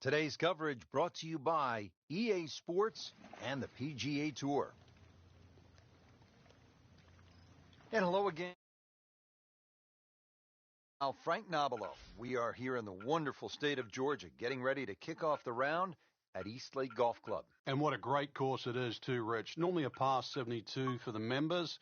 Today's coverage brought to you by EA Sports and the PGA Tour. And hello again. Now, Frank Nobilo. We are here in the wonderful state of Georgia, getting ready to kick off the round at Eastlake Golf Club. And what a great course it is too, Rich. Normally a par 72 for the members.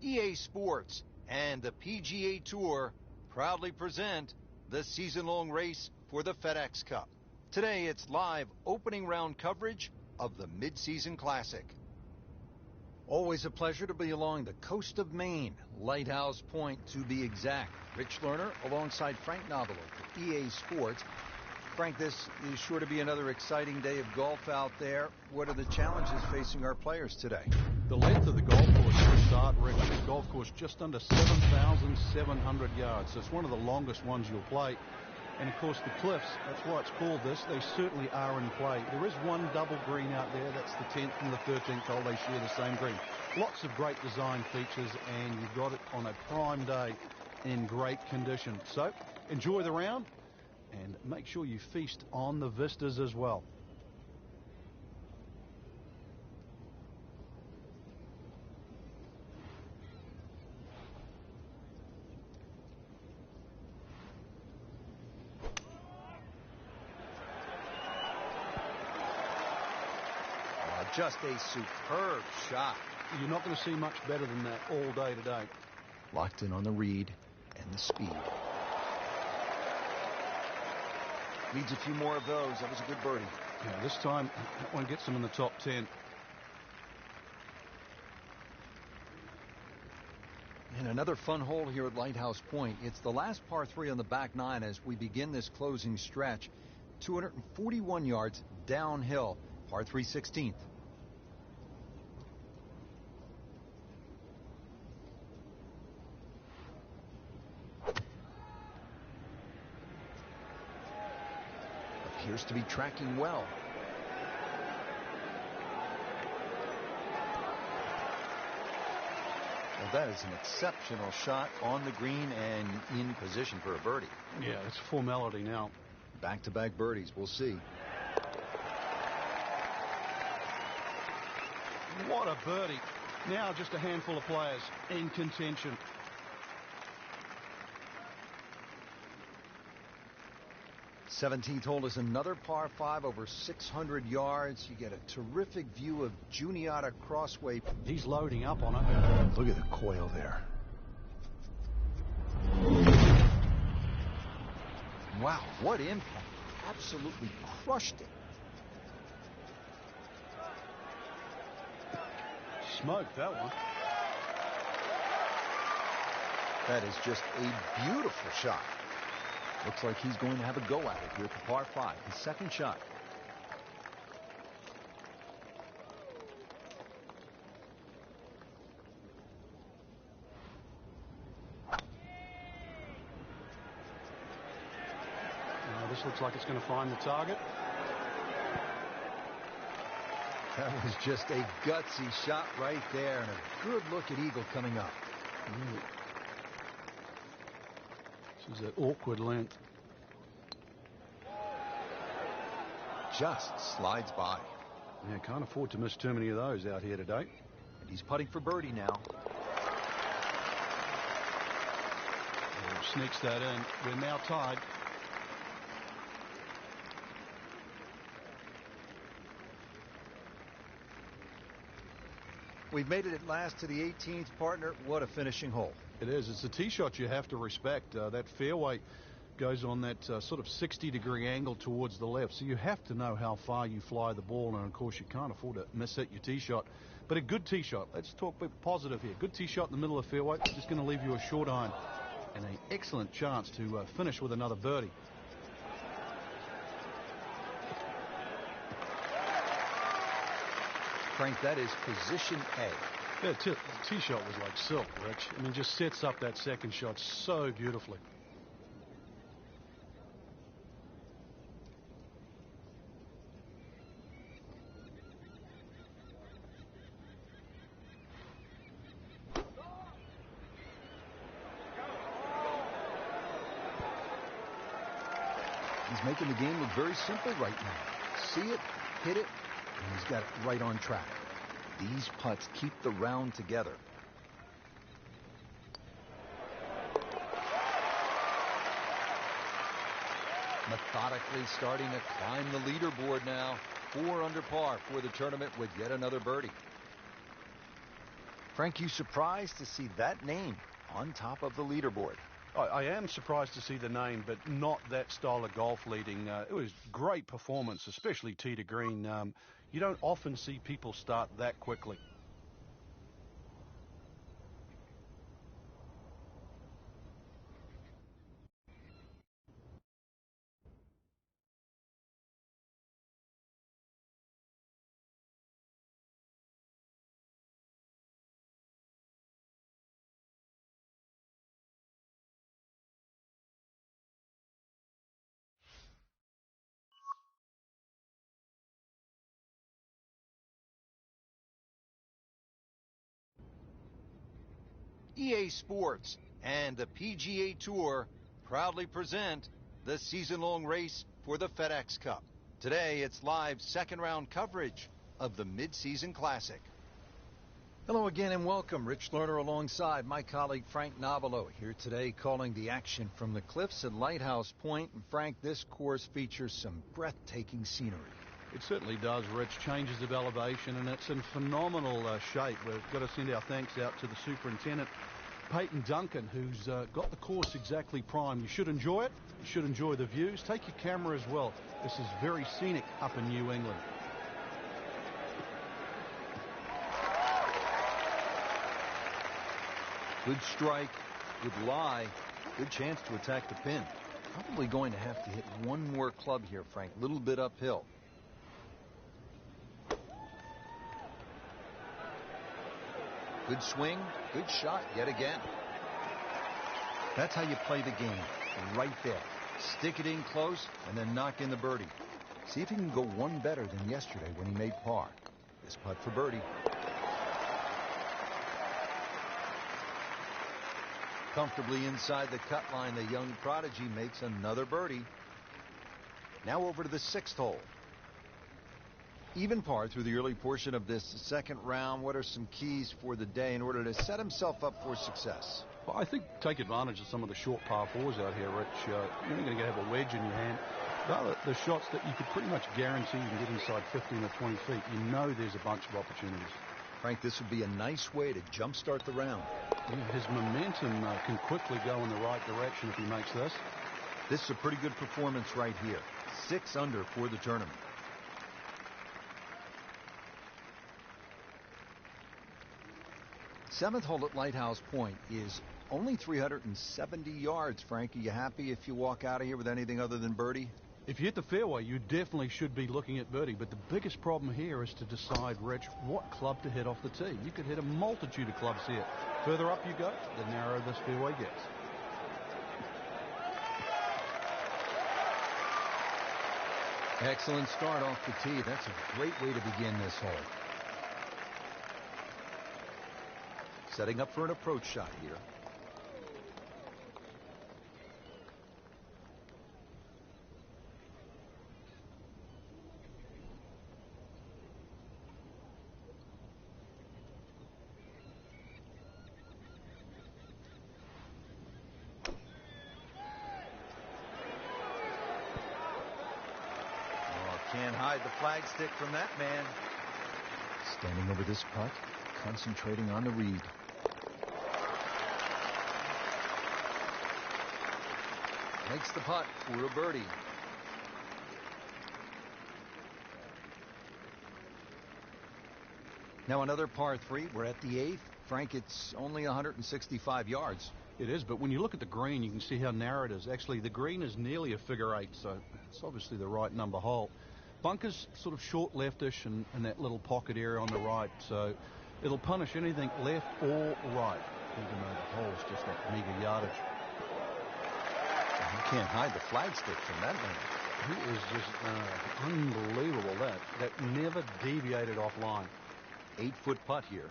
EA Sports and the PGA Tour proudly present the season-long race for the FedEx Cup. Today, it's live opening round coverage of the Mid-Season Classic. Always a pleasure to be along the coast of Maine, Lighthouse Point to be exact. Rich Lerner alongside Frank Nobilo for EA Sports. Frank, this is sure to be another exciting day of golf out there. What are the challenges facing our players today? The length of the golf course to start, Rich. This golf course just under 7,700 yards. So it's one of the longest ones you'll play. And of course the cliffs, that's why it's called this, they certainly are in play. There is one double green out there, that's the 10th and the 13th hole, they share the same green. Lots of great design features, and you've got it on a prime day in great condition. So enjoy the round and make sure you feast on the vistas as well. Just a superb shot. You're not going to see much better than that all day today. Locked in on the read and the speed. Needs a few more of those. That was a good birdie. Yeah, this time that one gets him in the top 10. And another fun hole here at Lighthouse Point. It's the last par 3 on the back nine as we begin this closing stretch. 241 yards downhill. Par 3 16th. Appears to be tracking well. Well, that is an exceptional shot on the green and in position for a birdie. Yeah, it's a formality now. Back-to-back birdies. We'll see. What a birdie. Now just a handful of players in contention. The 17th hole is another par 5 over 600 yards. You get a terrific view of Juniata Crossway. He's loading up on it. Look at the coil there. Wow, what impact. Absolutely crushed it. Smoked that one. That is just a beautiful shot. Looks like he's going to have a go at it here at the par 5, his second shot. This looks like it's going to find the target. That was just a gutsy shot right there, and a good look at Eagle coming up. This is an awkward length. just slides by. Yeah, can't afford to miss too many of those out here today. And he's putting for birdie now. Sneaks that in. We're now tied. We've made it at last to the 18th, partner. What a finishing hole. It is. It's a tee shot you have to respect. That fairway goes on that sort of 60-degree angle towards the left, so you have to know how far you fly the ball, and of course you can't afford to miss hit your tee shot. But a good tee shot. Let's talk a bit positive here. Good tee shot in the middle of the fairway. Just going to leave you a short iron and an excellent chance to finish with another birdie. Frank, that is position A. Yeah, the tee shot was like silk, Rich. I mean, just sets up that second shot so beautifully. He's making the game look very simple right now. See it, hit it, and he's got it right on track. These putts keep the round together. Methodically starting to climb the leaderboard now. 4 under par for the tournament with yet another birdie. Frank, you surprised to see that name on top of the leaderboard? I am surprised to see the name, but not that style of golf leading. It was great performance, especially tee to green. You don't often see people start that quickly. EA Sports and the PGA Tour proudly present the season-long race for the FedEx Cup. Today, it's live second-round coverage of the Mid-Season Classic. Hello again and welcome. Rich Lerner alongside my colleague Frank Nobilo here today calling the action from the cliffs at Lighthouse Point. And Frank, this course features some breathtaking scenery. It certainly does, Rich. Changes of elevation, and it's in phenomenal shape. We've got to send our thanks out to the superintendent, Peyton Duncan, who's got the course exactly primed. You should enjoy it. You should enjoy the views. Take your camera as well. This is very scenic up in New England. Good strike, good lie, good chance to attack the pin. Probably going to have to hit one more club here, Frank. A little bit uphill. Good swing, good shot yet again. That's how you play the game, right there. Stick it in close and then knock in the birdie. See if he can go one better than yesterday when he made par. This putt for birdie. Comfortably inside the cut line, the young prodigy makes another birdie. Now over to the 6th hole. Even par through the early portion of this second round. What are some keys for the day in order to set himself up for success? Well, I think take advantage of some of the short par 4s out here, Rich. You're going to have a wedge in your hand. The shots that you could pretty much guarantee you can get inside 15 or 20 feet. You know there's a bunch of opportunities. Frank, this would be a nice way to jumpstart the round. Yeah, his momentum can quickly go in the right direction if he makes this. This is a pretty good performance right here. 6 under for the tournament. Seventh hole at Lighthouse Point is only 370 yards, Frank. Are you happy if you walk out of here with anything other than birdie? If you hit the fairway, you definitely should be looking at birdie. But the biggest problem here is to decide, Rich, what club to hit off the tee. You could hit a multitude of clubs here. Further up you go, the narrower this fairway gets. Excellent start off the tee. That's a great way to begin this hole. Setting up for an approach shot here. Can't hide the flag stick from that man. Standing over this putt, concentrating on the read. Makes the putt for a birdie. Now another par 3. We're at the 8th. Frank, it's only 165 yards. It is, but when you look at the green, you can see how narrow it is. Actually, the green is nearly a figure 8, so it's obviously the right number hole. Bunker's sort of short leftish and that little pocket area on the right, so it'll punish anything left or right, even though the hole's just that meager yardage. You can't hide the flag stick from that man. He is just unbelievable. That never deviated offline. 8-foot putt here.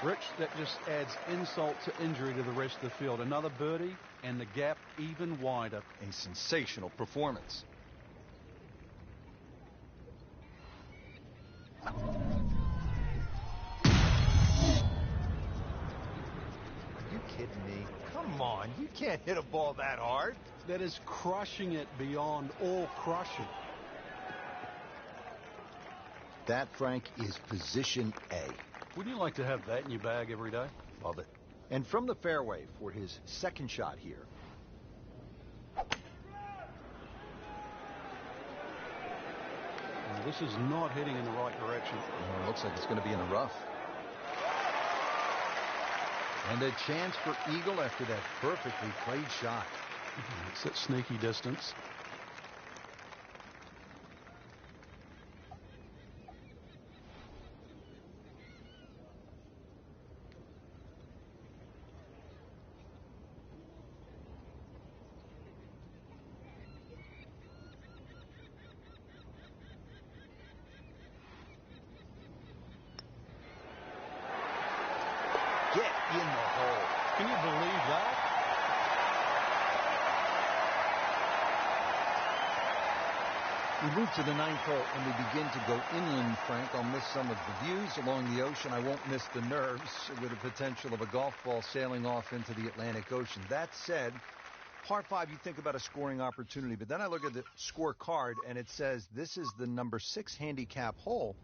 Rich, that just adds insult to injury to the rest of the field. Another birdie, and the gap even wider. A sensational performance. Are you kidding me? Come on, you can't hit a ball that hard. That is crushing it beyond all crushing. That, Frank, is position A. Wouldn't you like to have that in your bag every day? Love it. And from the fairway for his second shot here. Well, this is not heading in the right direction. Well, it looks like it's going to be in the rough. And a chance for eagle after that perfectly played shot. It's that sneaky distance. Get in the hole. Can you believe that? We move to the 9th hole and we begin to go inland, Frank. I'll miss some of the views along the ocean. I won't miss the nerves with the potential of a golf ball sailing off into the Atlantic Ocean. That said, par 5, you think about a scoring opportunity, but then I look at the scorecard and it says this is the number 6 handicap hole.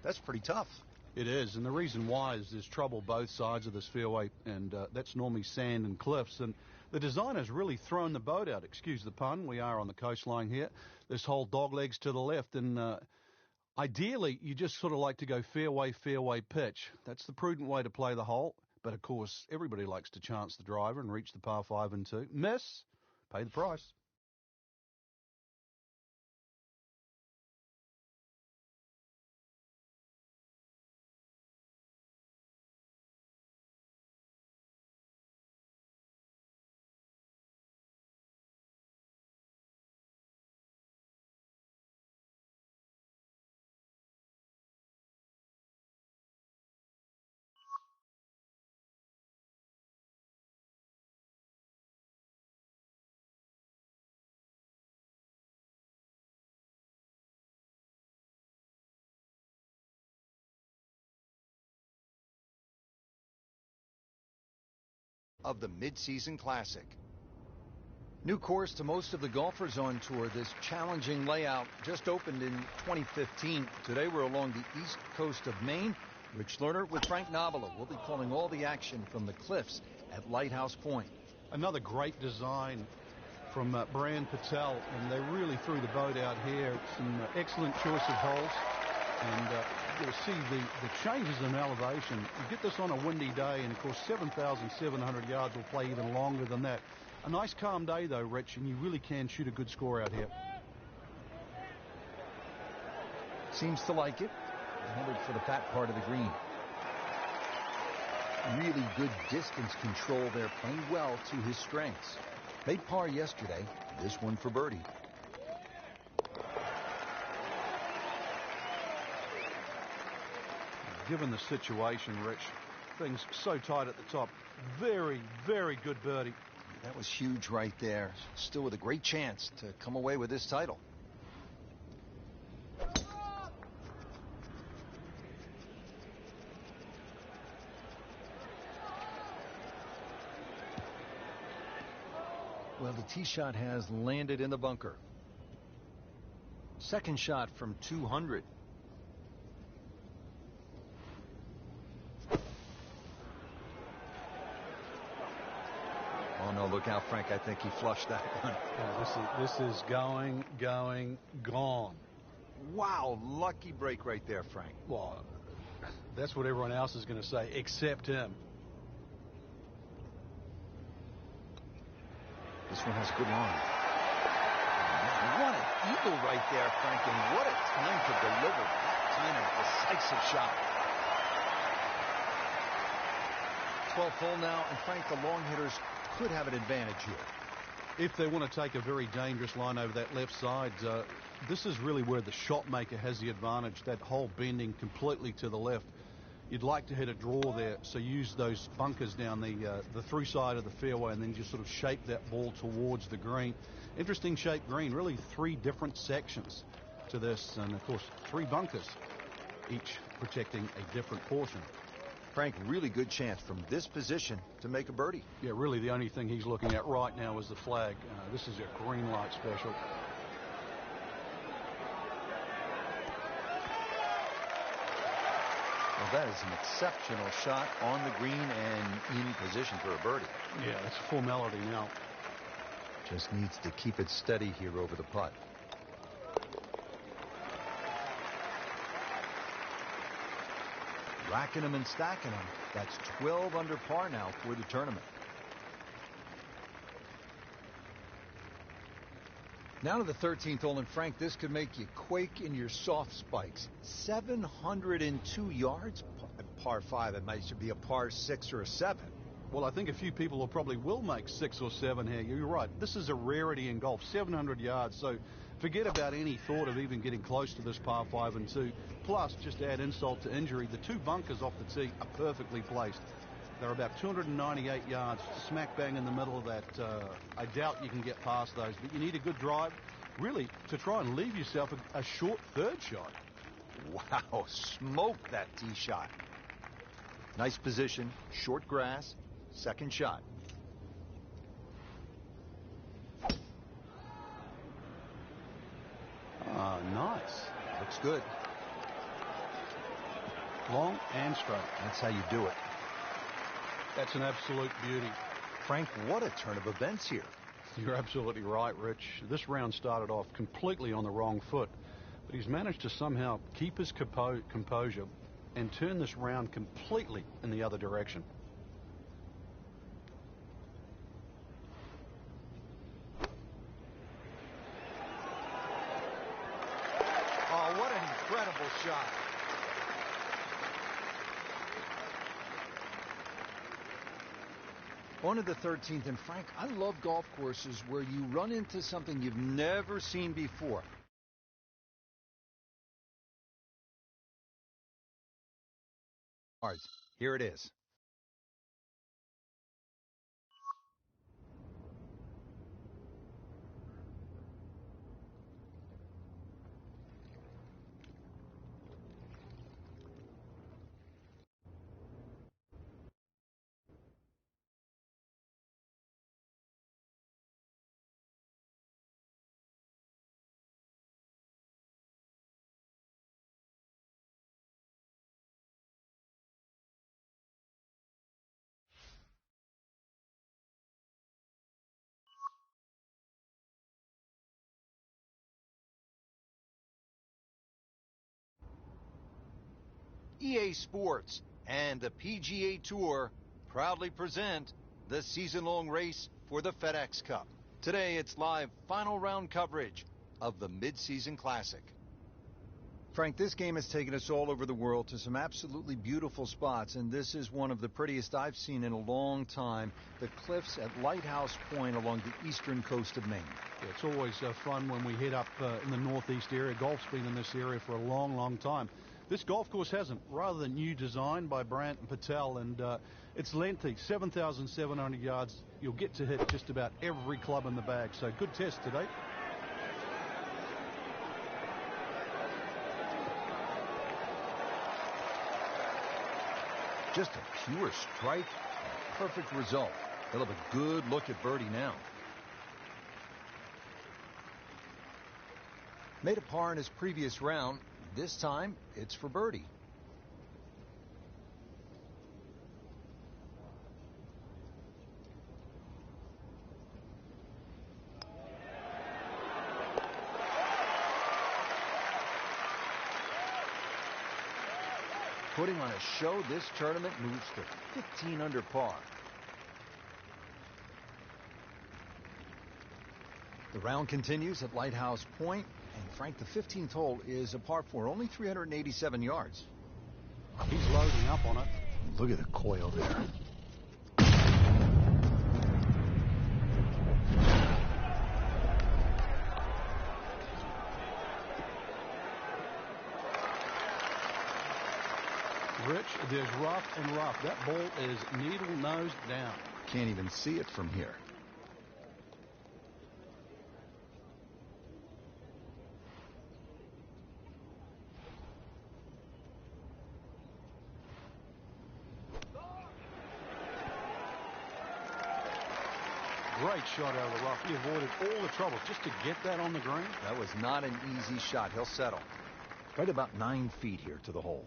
That's pretty tough. It is, and the reason why is there's trouble both sides of this fairway, and that's normally sand and cliffs. And the designer's really thrown the boat out, excuse the pun. We are on the coastline here. This whole doglegs to the left, and ideally, you just sort of like to go fairway, fairway pitch. That's the prudent way to play the hole. But, of course, everybody likes to chance the driver and reach the par 5 and 2. Miss, pay the price. Of the Mid-Season Classic. New course to most of the golfers on tour. This challenging layout just opened in 2015. Today we're along the east coast of Maine. Rich Lerner with Frank Nobila. We'll be calling all the action from the cliffs at Lighthouse Point. Another great design from Brian Patel, and they really threw the boat out here. Some excellent choice of holes, and you'll see the changes in elevation. You get this on a windy day, and of course 7,700 yards will play even longer than that. A nice calm day though, Rich, and you really can shoot a good score out here. Seems to like it. Headed for the fat part of the green. Really good distance control there, playing well to his strengths. Made par yesterday, this one for birdie. Given the situation, Rich, things so tight at the top. Very, very good birdie. That was huge right there. Still with a great chance to come away with this title. Well, the tee shot has landed in the bunker. Second shot from 200. Oh, no, look out, Frank. I think he flushed that one. Yeah, this is going, gone. Wow, lucky break right there, Frank. Well, that's what everyone else is going to say, except him. This one has a good line. What an eagle right there, Frank, and what a time to deliver that kind of decisive shot. 12th hole now, and Frank, the long hitters could have an advantage here. If they want to take a very dangerous line over that left side, this is really where the shot maker has the advantage, that hole bending completely to the left. You'd like to hit a draw there, so use those bunkers down the through side of the fairway and then just sort of shape that ball towards the green. Interesting shaped green, really 3 different sections to this, and of course 3 bunkers, each protecting a different portion. Frank, really good chance from this position to make a birdie. Yeah, really the only thing he's looking at right now is the flag. This is a green light special. Well, that is an exceptional shot on the green and in position for a birdie. Yeah, it's a formality now. Just needs to keep it steady here over the putt. Racking them and stacking them. That's 12 under par now for the tournament. Now to the 13th hole, and Frank, this could make you quake in your soft spikes. 702 yards, par 5. It might be a par 6 or a 7. Well, I think a few people will make 6 or 7 here. You're right. This is a rarity in golf, 700 yards. So forget about any thought of even getting close to this par 5 and 2. Plus, just to add insult to injury, the 2 bunkers off the tee are perfectly placed. They're about 298 yards, smack bang in the middle of that. I doubt you can get past those, but you need a good drive, really, to try and leave yourself a short third shot. Wow, smoked that tee shot. Nice position, short grass, second shot. Nice. Looks good. Long and straight. That's how you do it. That's an absolute beauty. Frank, what a turn of events here. You're absolutely right, Rich. This round started off completely on the wrong foot, but he's managed to somehow keep his composure and turn this round completely in the other direction. Oh, what an incredible shot. On to the 13th, and Frank, I love golf courses where you run into something you've never seen before. Here it is. EA Sports and the PGA Tour proudly present the season-long race for the FedEx Cup. Today, it's live final round coverage of the Mid-Season Classic. Frank, this game has taken us all over the world to some absolutely beautiful spots, and this is one of the prettiest I've seen in a long time, the cliffs at Lighthouse Point along the eastern coast of Maine. Yeah, it's always fun when we head up in the northeast area. Golf's been in this area for a long, long time. This golf course hasn't. Rather new design by Brandt and Patel, and it's lengthy, 7,700 yards. You'll get to hit just about every club in the bag, so good test today. Just a pure strike. Perfect result. He'll have a good look at birdie now. Made a par in his previous round. This time, it's for birdie. Putting on a show, this tournament moves to 15 under par. The round continues at Lighthouse Point, and Frank, the 15th hole is a par 4, only 387 yards. He's loading up on it. Look at the coil there. Rich, there's rough and rough. That ball is needle nose down. Can't even see it from here. Great shot out of the rough. He avoided all the trouble just to get that on the green. That was not an easy shot. He'll settle. Right about 9 feet here to the hole.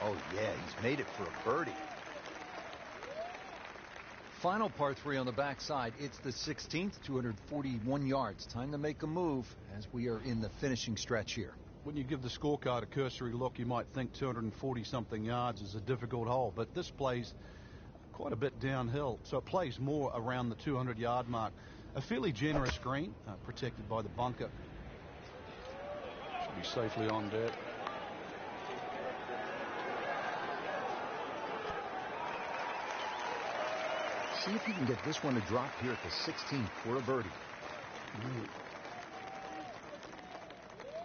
Oh, yeah, he's made it for a birdie. Final par 3 on the backside. It's the 16th, 241 yards. Time to make a move as we are in the finishing stretch here. When you give the scorecard a cursory look, you might think 240-something yards is a difficult hole, but this plays quite a bit downhill, so it plays more around the 200-yard mark. A fairly generous green, protected by the bunker. Should be safely on deck. See if you can get this one to drop here at the 16th for a birdie.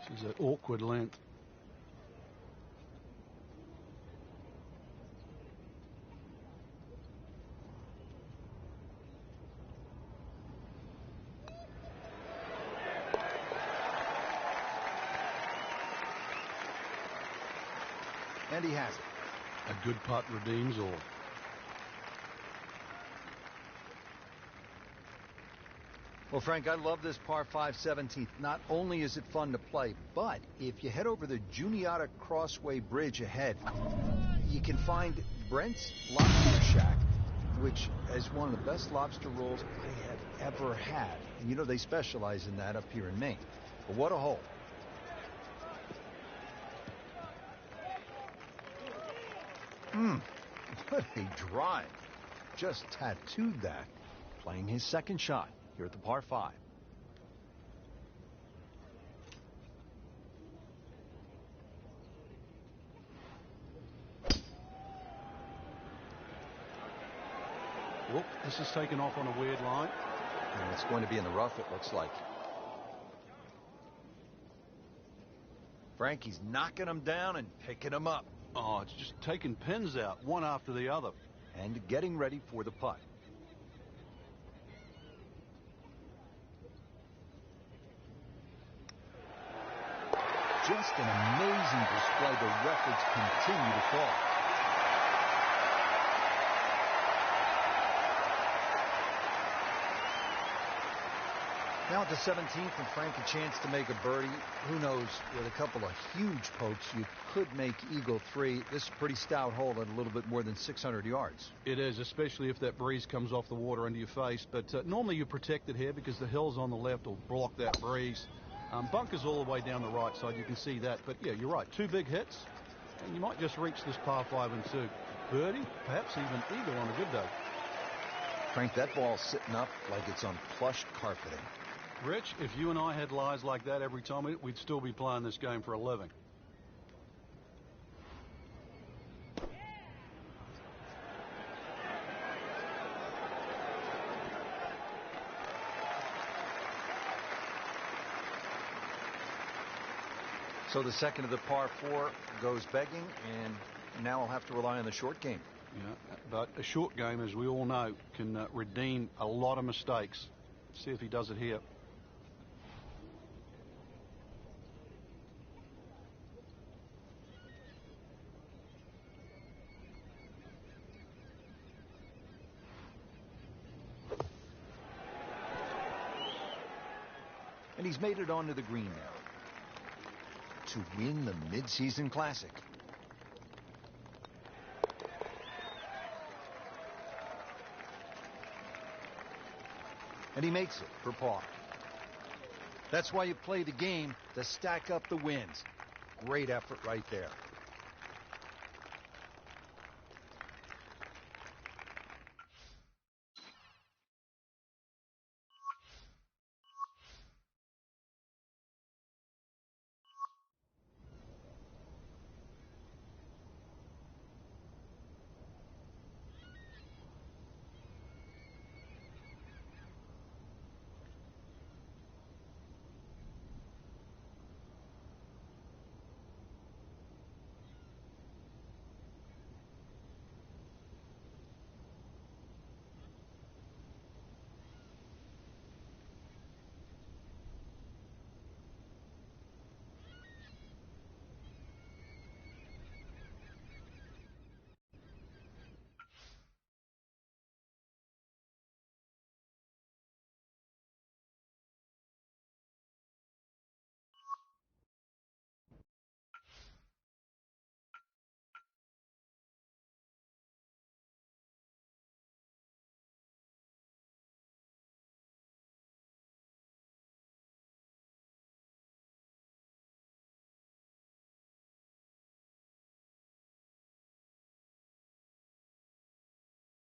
This is an awkward length. And he has it. A good putt redeems all. Well, Frank, I love this par 5 17th. Not only is it fun to play, but if you head over the Juniata Crossway Bridge ahead, you can find Brent's Lobster Shack, which is one of the best lobster rolls I have ever had. And you know they specialize in that up here in Maine. But what a hole. What a drive. Just tattooed that. Playing his second shot here at the par 5. Whoop, this is taken off on a weird line. And it's going to be in the rough, it looks like. Frankie's knocking them down and picking them up. Oh, it's just taking pins out, one after the other. And getting ready for the putt. Just an amazing display. The records continue to fall. Now at the 17th, and Frank a chance to make a birdie. Who knows, with a couple of huge pokes, you could make Eagle 3. This is a pretty stout hole at a little bit more than 600 yards. It is, especially if that breeze comes off the water into your face. But normally you're protected here because the hills on the left will block that breeze. Bunkers all the way down the right side, you can see that. But yeah, you're right, 2 big hits, and you might just reach this par 5 and 2. Birdie, perhaps even eagle on a good day. Frank, that ball's sitting up like it's on plush carpeting. Rich, if you and I had lies like that every time, we'd still be playing this game for a living. So the second of the par 4 goes begging, and now I'll have to rely on the short game. Yeah, but a short game, as we all know, can redeem a lot of mistakes. See if he does it here. and he's made it onto the green now to win the mid-season classic. And he makes it for par. That's why you play the game, to stack up the wins. Great effort right there.